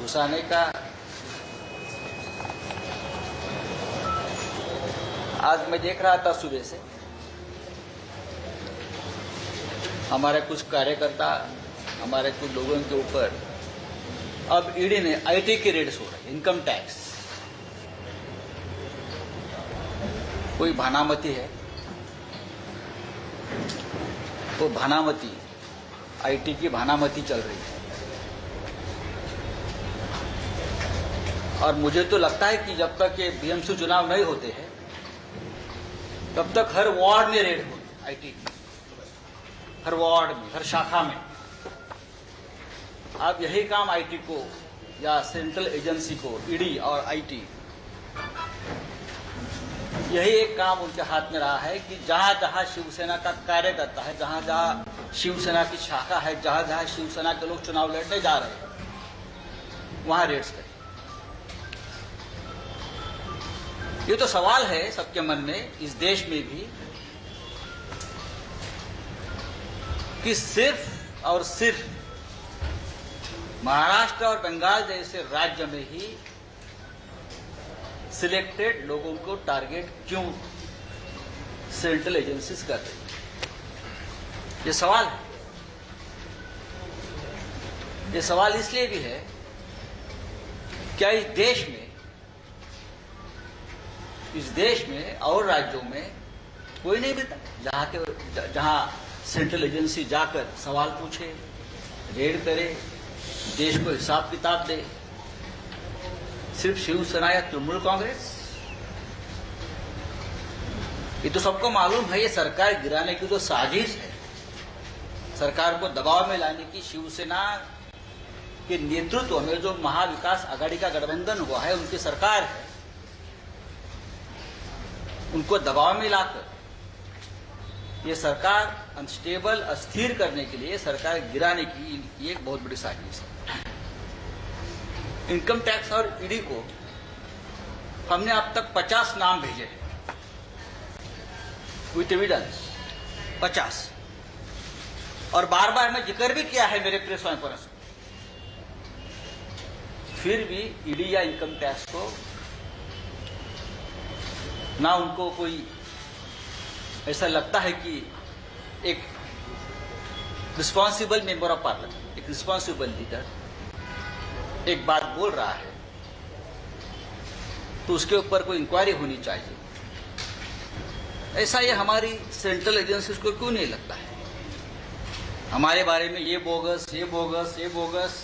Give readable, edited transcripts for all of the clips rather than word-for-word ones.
घुसाने का आज मैं देख रहा था सुबह से हमारे कुछ कार्यकर्ता, हमारे कुछ लोगों के ऊपर अब ईडी ने आईटी के रेड्स हो रहे, इनकम टैक्स। कोई भानामती है, वो भानामती, आईटी की भानामती चल रही है। और मुझे तो लगता है कि जब तक ये बीएमसी चुनाव नहीं होते हैं तब तक हर वार्ड में रेड होगी आईटी की, हर वार्ड में, हर शाखा में। अब यही काम आईटी को या सेंट्रल एजेंसी को, ईडी और आईटी, यही एक काम उनके हाथ में रहा है कि जहां जहां शिवसेना का कार्यकर्ता है, जहां जहां शिवसेना की शाखा है, जहां जहां शिवसेना के लोग चुनाव लड़ने जा रहे हैं वहां रेड्स करें। ये तो सवाल है सबके मन में, इस देश में भी, कि सिर्फ और सिर्फ महाराष्ट्र और बंगाल जैसे राज्य में ही सिलेक्टेड लोगों को टारगेट क्यों सेंट्रल एजेंसीज कर रही है? ये सवाल है। ये सवाल इसलिए भी है, क्या इस देश में और राज्यों में कोई नहीं मिलता जहां सेंट्रल एजेंसी जाकर सवाल पूछे, रेड करे, देश को हिसाब किताब दे? सिर्फ शिवसेना या तृणमूल कांग्रेस? ये तो सबको मालूम है, ये सरकार गिराने की जो साजिश है, सरकार को दबाव में लाने की, शिवसेना के नेतृत्व में जो महाविकास आघाड़ी का गठबंधन हुआ है, उनकी सरकार है, उनको दबाव में लाकर ये सरकार अनस्टेबल, अस्थिर करने के लिए, सरकार गिराने की ये एक बहुत बड़ी साजिश है। इनकम टैक्स और ईडी को हमने अब तक 50 नाम भेजे हैं विथ एविडेंस, 50, और बार बार मैं जिक्र भी किया है मेरे प्रेस कॉन्फ्रेंस में। फिर भी ईडी या इनकम टैक्स को ना उनको कोई ऐसा लगता है कि एक रिस्पॉन्सिबल मेंबर ऑफ पार्लियामेंट, एक रिस्पॉन्सिबल लीडर एक बात बोल रहा है तो उसके ऊपर कोई इंक्वायरी होनी चाहिए। ऐसा ये हमारी सेंट्रल एजेंसीज को क्यों नहीं लगता है? हमारे बारे में ये बोगस, ये बोगस, ये बोगस।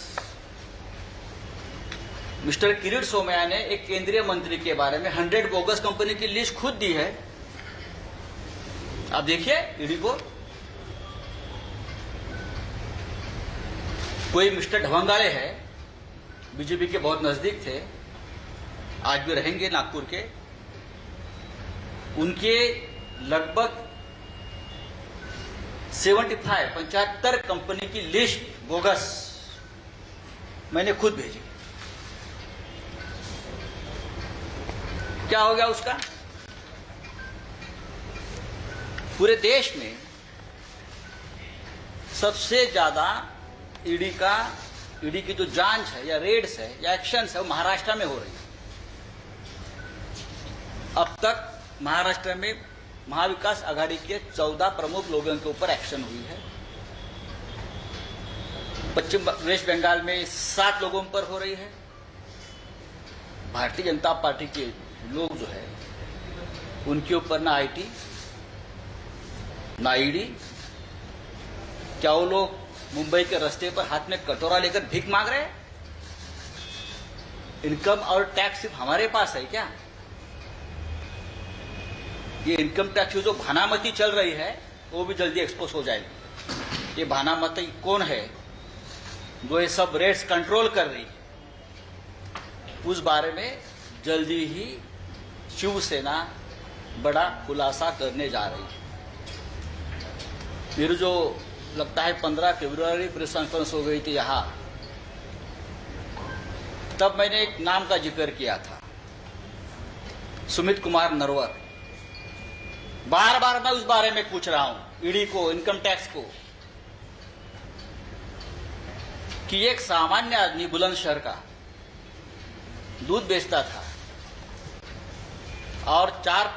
मिस्टर किरीट सोमैया ने एक केंद्रीय मंत्री के बारे में 100 बोगस कंपनी की लिस्ट खुद दी है। आप देखिए ईडी को। कोई मिस्टर ढवंगाले है, बीजेपी के बहुत नजदीक थे, आज भी रहेंगे नागपुर के, उनके लगभग 75 कंपनी की लिस्ट बोगस मैंने खुद भेजी। क्या हो गया उसका? पूरे देश में सबसे ज्यादा ईडी की जो जांच है या रेड्स है या एक्शंस है वो महाराष्ट्र में हो रही है। अब तक महाराष्ट्र में महाविकास आघाड़ी के 14 प्रमुख लोगों के ऊपर एक्शन हुई है। वेस्ट बंगाल में 7 लोगों पर हो रही है। भारतीय जनता पार्टी के लोग जो है उनके ऊपर ना आईटी ना ईडी। क्या वो लोग मुंबई के रास्ते पर हाथ में कटोरा लेकर भीख मांग रहे हैं? इनकम और टैक्स सिर्फ हमारे पास है क्या? ये इनकम टैक्स की जो भानामती चल रही है वो भी जल्दी एक्सपोज हो जाएगी। ये भानामती कौन है जो ये सब रेट्स कंट्रोल कर रही है, उस बारे में जल्दी ही शिवसेना बड़ा खुलासा करने जा रही है। फिर जो लगता है 15 फरवरी प्रेस कॉन्फ्रेंस हो गई थी यहां, तब मैंने एक नाम का जिक्र किया था, सुमित कुमार नरवर। बार बार मैं उस बारे में पूछ रहा हूं ईडी को, इनकम टैक्स को, कि एक सामान्य आदमी बुलंदशहर का दूध बेचता था और 4